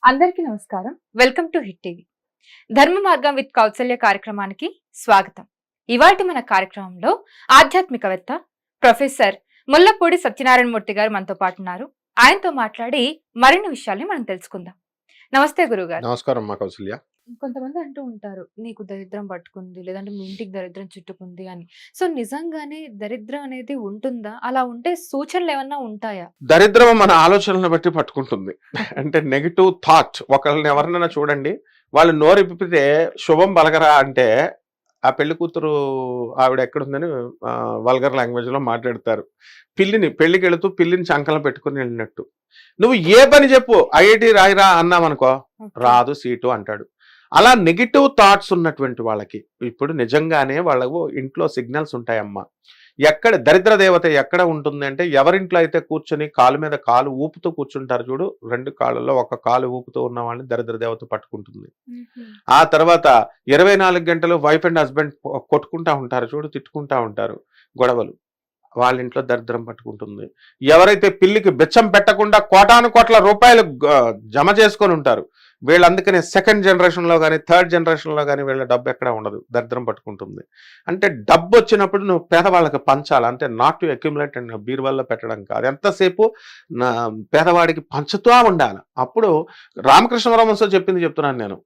అందరికీ నమస్కారం. Welcome to hit TV. ధర్మ మార్గం విత్ కౌసల్య కార్యక్రమానికి స్వాగతం. ఇవాల్టి మన కార్యక్రమంలో ఆధ్యాత్మికవేత్త ప్రొఫెసర్ ముల్లపూడి సత్యనారాయణ మూర్తి గారు మనతో పాటు ఉన్నారు. ఆయనతో మాట్లాడి మరిన్ని విషయాల్ని మనం తెలుసుకుందాం. నమస్తే గురుగారు. నమస్కారం మా కౌసల్య. కొంతమంది అంటూ ఉంటారు, నీకు దరిద్రం పట్టుకుంది, లేదంటే మీ ఇంటికి దరిద్రం చుట్టుకుంది అని. సో నిజంగానే దరిద్రం అనేది ఉంటుందా? అలా ఉంటే సూచనలు ఏమన్నా ఉంటాయా? దరిద్రం మన ఆలోచనలను బట్టి పట్టుకుంటుంది. అంటే నెగిటివ్ థాట్. ఒకళ్ళని ఎవరినైనా చూడండి, వాళ్ళు నోరిప్పితే శుభం బలగరా అంటే ఆ పెళ్లి కూతురు ఆవిడ ఎక్కడుందని వల్గర్ లాంగ్వేజ్ లో మాట్లాడతారు. పెళ్లికి వెళుతూ పిల్లిని చంకలం పెట్టుకుని వెళ్ళినట్టు. నువ్వు ఏ పని చెప్పు, ఐఐటి రాయిరా అన్నామనుకో, రాదు సీటు అంటాడు. అలా నెగిటివ్ థాట్స్ ఉన్నటువంటి వాళ్ళకి ఇప్పుడు నిజంగానే వాళ్ళకు ఇంట్లో సిగ్నల్స్ ఉంటాయమ్మా. ఎక్కడ దరిద్ర దేవత ఎక్కడ ఉంటుంది అంటే, ఎవరింట్లో అయితే కూర్చొని కాలు మీద కాలు ఊపుతూ కూర్చుంటారు చూడు, రెండు కాళ్ళలో ఒక కాలు ఊపుతూ ఉన్న వాళ్ళని దరిద్ర దేవత పట్టుకుంటుంది. ఆ తర్వాత 24 గంటలు వైఫ్ అండ్ హస్బెండ్ కొట్టుకుంటా ఉంటారు చూడు, తిట్టుకుంటా ఉంటారు, గొడవలు, వాళ్ళ ఇంట్లో దరిద్రం పట్టుకుంటుంది. ఎవరైతే పిల్లికి బిచ్చం పెట్టకుండా కోటాను కోట్ల రూపాయలు జమ చేసుకొని ఉంటారు, వీళ్ళు అందుకనే సెకండ్ జనరేషన్లో కానీ థర్డ్ జనరేషన్లో కానీ వీళ్ళ డబ్బు ఎక్కడ ఉండదు, దరిద్రం పట్టుకుంటుంది. అంటే డబ్బు వచ్చినప్పుడు నువ్వు పేదవాళ్ళకి పంచాలి, అంటే నాట్ టు అక్యుములేట్ అండ్ బీరువాల్లో పెట్టడం కాదు, ఎంతసేపు పేదవాడికి పంచుతూ ఉండాలి. అప్పుడు రామకృష్ణ పరమహంస చెప్పింది చెప్తున్నాను నేను,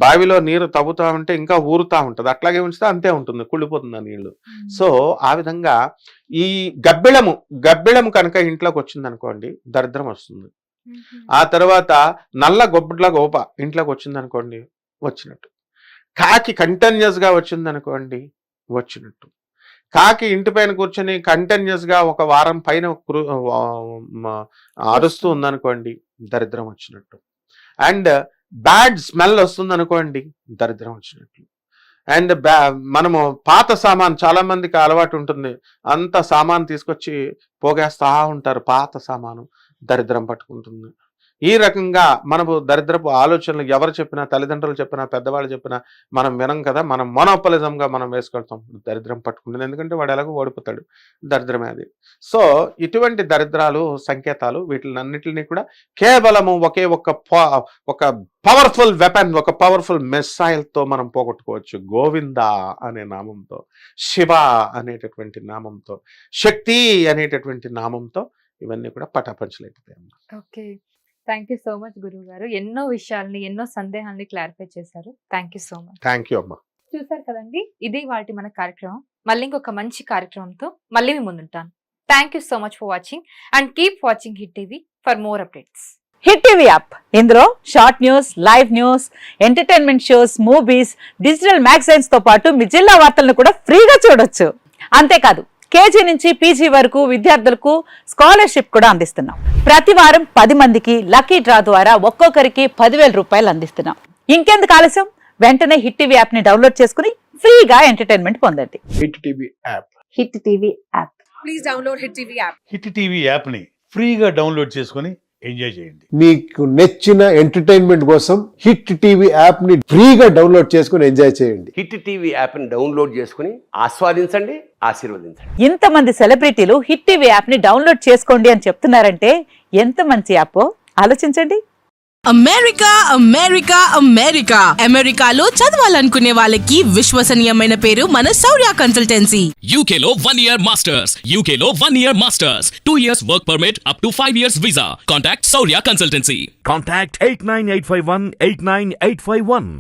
బావిలో నీరు తవ్వుతా ఉంటే ఇంకా ఊరుతా ఉంటుంది, అట్లాగే ఉంచితే అంతే ఉంటుంది, కుళ్ళిపోతుంది ఆ నీళ్లు. సో ఆ విధంగా ఈ గబ్బిళము కనుక ఇంట్లోకి వచ్చింది అనుకోండి, దరిద్రం వస్తుంది. ఆ తర్వాత నల్ల గొబ్బట్ల గోప ఇంట్లోకి వచ్చింది అనుకోండి, వచ్చినట్టు. కాకి కంటిన్యూస్ గా వచ్చింది అనుకోండి, వచ్చినట్టు. కాకి ఇంటి పైన కూర్చొని కంటిన్యూస్ గా ఒక వారం పైన అరుస్తూ ఉందనుకోండి, దరిద్రం వచ్చినట్టు. అండ్ బ్యాడ్ స్మెల్ వస్తుంది అనుకోండి, దరిద్రం వచ్చినట్లు. అండ్ మనము పాత సామాన్, చాలా మందికి అలవాటు ఉంటుంది, అంత సామాన్ తీసుకొచ్చి పోగేస్తా ఉంటారు, పాత సామాను, దరిద్రం పట్టుకుంటుంది. ఈ రకంగా మనము దరిద్రపు ఆలోచనలు ఎవరు చెప్పినా, తల్లిదండ్రులు చెప్పినా, పెద్దవాళ్ళు చెప్పినా మనం వినం కదా, మనం మొనోపలిజంగా మనం వేసుకెళ్తాం, దరిద్రం పట్టుకుంటుంది. ఎందుకంటే వాడు ఎలాగో ఓడిపోతాడు, దరిద్రమే అది. సో ఇటువంటి దరిద్రాలు సంకేతాలు, వీటినన్నిటిని కూడా కేవలము ఒకే ఒక పవర్ఫుల్ వెపన్, ఒక పవర్ఫుల్ మిసైల్తో మనం పోగొట్టుకోవచ్చు. గోవింద అనే నామంతో, శివ అనేటటువంటి నామంతో, శక్తి అనేటటువంటి నామంతో ఇవన్నీ కూడా పటాపంచలేకపోతాయి. Okay, thank you so much గురువు గారు. ఎన్నో విషయాల్ని, ఎన్నో సందేహాల్ని క్లారిఫై చేశారు. Thank you so much. Thank you అమ్మా. చూసారు కదండి, ఇది వాటి మన కార్యక్రమం. మళ్ళీ ఇంకొక మంచి కార్యక్రమంతో మళ్ళీ మీ ముందుంటాను. Thank you so much for watching and keep watching hit TV for more updates. Hit TV app, ఇందులో short news, live news, entertainment shows, movies, digital magazines తో పాటు మీ జిల్లా వార్తలను కూడా ఫ్రీగా చూడొచ్చు. అంతేకాదు, కేజీ నుంచి పీజీ వరకు విద్యార్థులకు స్కాలర్షిప్ కూడా అందిస్తున్నాం. ప్రతి వారం 10 మందికి లక్కీ డ్రా ద్వారా ఒక్కొక్కరికి 10,000 రూపాయలు అందిస్తున్నాం. ఇంకెందుకు ఆలస్యం, వెంటనే హిట్ టీవీ యాప్ ని డౌన్లోడ్ చేసుకుని ఫ్రీగా ఎంటర్టైన్మెంట్ పొందండి. Hit TV app. Hit TV app. Please download hit TV app. Hit TV app ని ఫ్రీగా డౌన్లోడ్ చేసుకుని ఎంజాయ్ చేయండి. మీకు నచ్చిన ఎంటర్టైన్మెంట్ కోసం హిట్ టీవీ యాప్ ని ఫ్రీగా డౌన్లోడ్ చేసుకుని ఎంజాయ్ చేయండి. హిట్ టీవీ యాప్ ని డౌన్లోడ్ చేసుకుని ఆస్వాదించండి, ఆశీర్వదించండి. ఇంతమంది సెలబ్రిటీలు హిట్ టీవీ యాప్ ని డౌన్లోడ్ చేసుకోండి అని చెప్తున్నారంటే ఎంత మంచి యాప్ ఆలోచించండి. అమెరికా అమెరికా అమెరికా అమెరికాలో చదవాలనుకునే వాళ్ళకి విశ్వసనీయమైన పేరు మన శౌర్య కన్సల్టెన్సీ. UK లో 1 year masters, UK లో 1 year masters, 2 years work permit up to 5 years visa. Contact Saurya Consultancy. Contact 89851 89851.